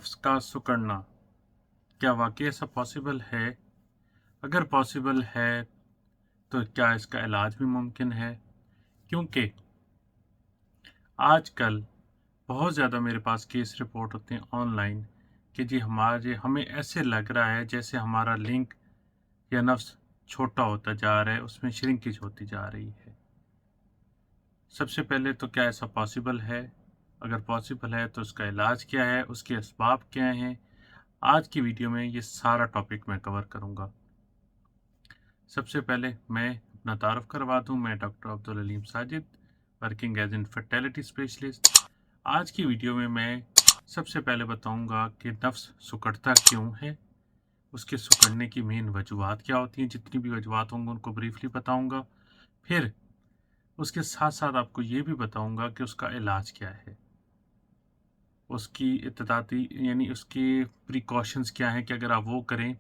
नफ्स का सिकुड़ना क्या वाक़ई ऐसा पॉसिबल है? अगर पॉसिबल है, तो क्या इसका इलाज भी मुमकिन है? क्योंकि आजकल बहुत ज़्यादा मेरे पास केस रिपोर्ट होते हैं ऑनलाइन कि जी हमें ऐसे लग रहा है जैसे हमारा लिंक या नफ्स छोटा होता जा रहा है, उसमें श्रिंकेज होती जा रही है। सबसे पहले तो क्या ऐसा पॉसिबल है? अगर पॉसिबल है तो उसका इलाज क्या है? उसके असबाब क्या हैं? आज की वीडियो में ये सारा टॉपिक मैं कवर करूँगा। सबसे पहले मैं अपना तारुफ करवा दूँ। मैं doctor Abdul Aleem Sajid, working as an fertility specialist. आज की वीडियो में मैं सबसे पहले बताऊंगा कि नफ्स सिकुड़ता क्यों है, उसके सिकुड़ने की मेन वजूहात क्या होती हैं। जितनी भी वजूहात होंगी उनको ब्रीफली बताऊंगा। फिर उसके साथ साथ आपको ये भी बताऊंगा कि उसका इलाज क्या है, उसकी इत्तदाती यानी उसके प्रिकॉशंस क्या हैं कि अगर आप वो करें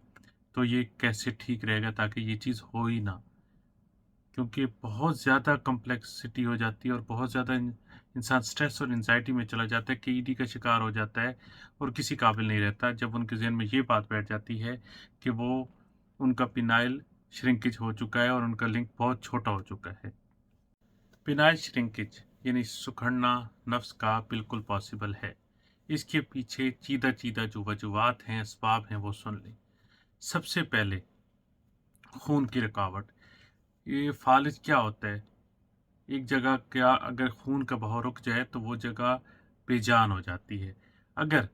तो ये कैसे ठीक रहेगा ताकि ये चीज़ हो ही ना। क्योंकि बहुत ज़्यादा कॉम्प्लेक्सिटी हो जाती है और बहुत ज़्यादा इंसान स्ट्रेस और एंजाइटी में चला जाता है, केईडी का शिकार हो जाता है और किसी काबिल नहीं रहता जब उनके ज़हन में ये बात बैठ जाती है कि वो उनका पिनाइल श्रिंकेज हो चुका है और उनका लिंक बहुत छोटा हो चुका है। पिनाइल श्रिंकेज यानी सुखड़ना नफ्स का बिल्कुल पॉसिबल है। इसके पीछे चीदा चीदा जो वजूहात हैं, असबाब हैं, वो सुन लें। सबसे पहले खून की रुकावट। ये फालिज क्या होता है? एक जगह क्या अगर खून का बहाव रुक जाए तो वो जगह बेजान हो जाती है। अगर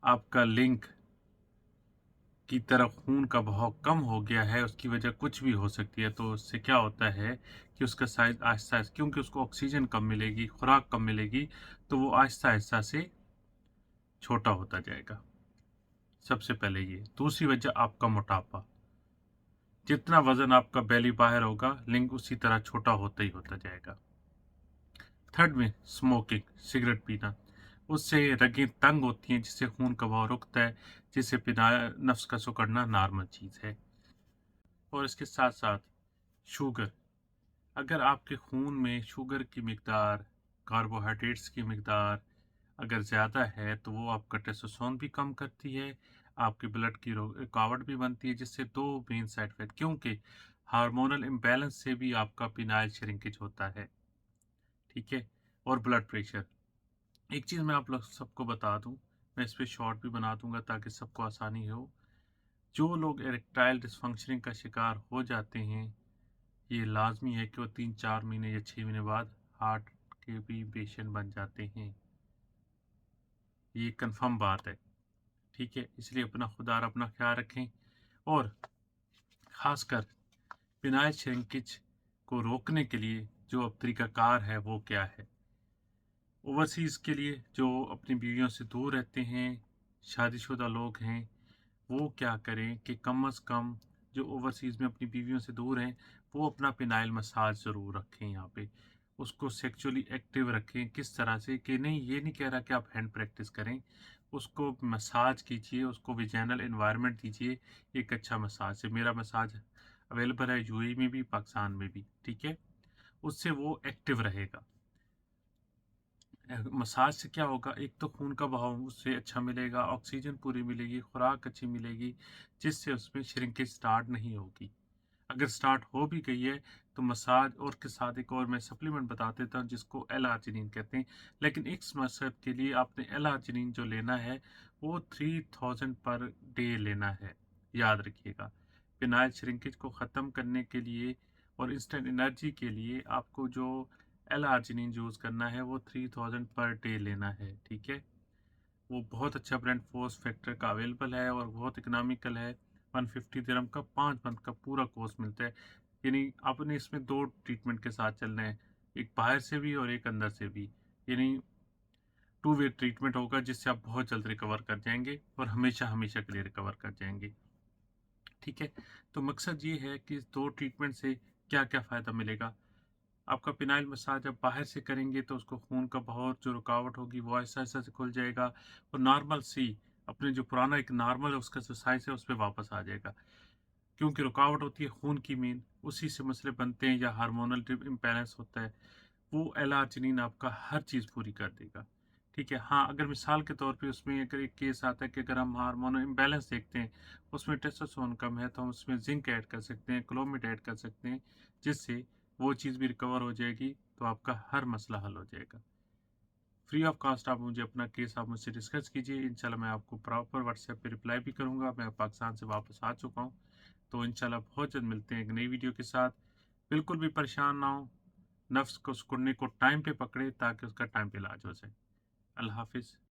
आपका लिंक की तरफ खून का बहाव कम हो गया है, उसकी वजह कुछ भी हो सकती है, तो उससे क्या होता है कि उसका साइज आहिस्ता आहिस्ता, क्योंकि उसको ऑक्सीजन कम मिलेगी, खुराक कम मिलेगी, तो वो आहिस्ता आहिस्ता से छोटा होता जाएगा। सबसे पहले ये। दूसरी वजह आपका मोटापा। जितना वजन आपका बेली बाहर होगा, लिंक उसी तरह छोटा होता ही होता जाएगा। थर्ड में स्मोकिंग, सिगरेट पीना। उससे रगें तंग होती हैं जिससे खून का बहाव रुकता है, जिससे बिना नफ्स का सिकुड़ना नॉर्मल चीज़ है। और इसके साथ साथ शुगर। अगर आपके खून में शुगर की मिकदार, कार्बोहाइड्रेट्स की मिकदार अगर ज़्यादा है तो वो आपका टेस्टोस्टेरोन भी कम करती है, आपके ब्लड की रुकावट भी बनती है, जिससे दो मेन साइड इफेक्ट, क्योंकि हार्मोनल इम्बैलेंस से भी आपका पिनाइल श्रिंकेज होता है। ठीक है। और ब्लड प्रेशर। एक चीज़ मैं आप लोग सबको बता दूं, मैं इस पर शॉर्ट भी बना दूंगा ताकि सबको आसानी हो। जो लोग इरेक्टाइल डिसफंक्शनिंग का शिकार हो जाते हैं, ये लाजमी है कि वो 3-4 महीने या 6 महीने बाद हार्ट के भी पेशेंट बन जाते हैं। ये कंफर्म बात है। ठीक है। इसलिए अपना खुदार अपना ख्याल रखें। और ख़ासकर पिनाइल श्रिंकेज को रोकने के लिए जो अब तरीकाकार है वो क्या है। ओवरसीज़ के लिए जो अपनी बीवियों से दूर रहते हैं, शादीशुदा लोग हैं, वो क्या करें कि कम अज़ कम जो ओवरसीज़ में अपनी बीवियों से दूर हैं, वो अपना पिनाइल मसाज ज़रूर रखें यहाँ पे। उसको सेक्सुअली एक्टिव रखें। किस तरह से कि नहीं, ये नहीं कह रहा कि आप हैंड प्रैक्टिस करें, उसको मसाज कीजिए, उसको विजाइनल एनवायरनमेंट दीजिए एक अच्छा मसाज से। मेरा मसाज अवेलेबल है यूएई में भी, पाकिस्तान में भी। ठीक है। उससे वो एक्टिव रहेगा। मसाज से क्या होगा, एक तो खून का बहाव उससे अच्छा मिलेगा, ऑक्सीजन पूरी मिलेगी, खुराक अच्छी मिलेगी, जिससे उसमें श्रिंकेज स्टार्ट नहीं होगी। अगर स्टार्ट हो भी गई है तो मसाज और के साथ एक और मैं सप्लीमेंट बता देता हूँ जिसको एल-आर्जिनिन कहते हैं। लेकिन इस मकसद के लिए आपने एल-आर्जिनिन जो लेना है वो 3000 पर डे लेना है, याद रखिएगा। फिनाइल श्रिंकेज को ख़त्म करने के लिए और इंस्टेंट एनर्जी के लिए आपको जो एल-आर्जिनिन यूज़ करना है वो 3000 पर डे लेना है। ठीक है। वो बहुत अच्छा ब्रांड फोर्स फैक्टर का अवेलेबल है और बहुत इकोनॉमिकल है। 150 दिरहम का 5 मंथ का पूरा कोर्स मिलता है। यानी आपने इसमें दो ट्रीटमेंट के साथ चलना है, एक बाहर से भी और एक अंदर से भी। यानी टू वे ट्रीटमेंट होगा जिससे आप बहुत जल्द रिकवर कर जाएंगे और हमेशा हमेशा के लिए रिकवर कर जाएंगे। ठीक है। तो मकसद ये है कि इस दो ट्रीटमेंट से क्या क्या फ़ायदा मिलेगा। आपका पिनाइल मसाज आप बाहर से करेंगे तो उसको खून का बहाव जो रुकावट होगी वो ऐसा ऐसा से खुल जाएगा और नॉर्मल सी अपने जो पुराना एक नॉर्मल उसका जो साइज है उस पर वापस आ जाएगा। क्योंकि रुकावट होती है खून की मेन, उसी से मसले बनते हैं या हार्मोनल इम्बैलेंस होता है। वो एल-आर्जिनिन आपका हर चीज़ पूरी कर देगा। ठीक है? हाँ, अगर मिसाल के तौर पे उसमें अगर एक केस आता है कि अगर हम हार्मोन इम्बैलेंस देखते हैं, उसमें टेस्टोस्टेरोन कम है, तो हम उसमें ज़िंक ऐड कर सकते हैं, क्लोमिड ऐड कर सकते हैं, जिससे वो चीज़ भी रिकवर हो जाएगी, तो आपका हर मसला हल हो जाएगा। फ्री ऑफ कॉस्ट आप मुझे अपना केस आप मुझसे डिस्कस कीजिए, इंशाल्लाह मैं आपको प्रॉपर व्हाट्सएप पे रिप्लाई भी करूँगा। मैं पाकिस्तान से वापस आ चुका हूँ, तो इंशाल्लाह बहुत जल्द मिलते हैं एक नई वीडियो के साथ। बिल्कुल भी परेशान ना हों, नफ्स को सिकुड़ने को टाइम पे पकड़े ताकि उसका टाइम पे इलाज हो जाए। अल्लाह हाफ़िज़।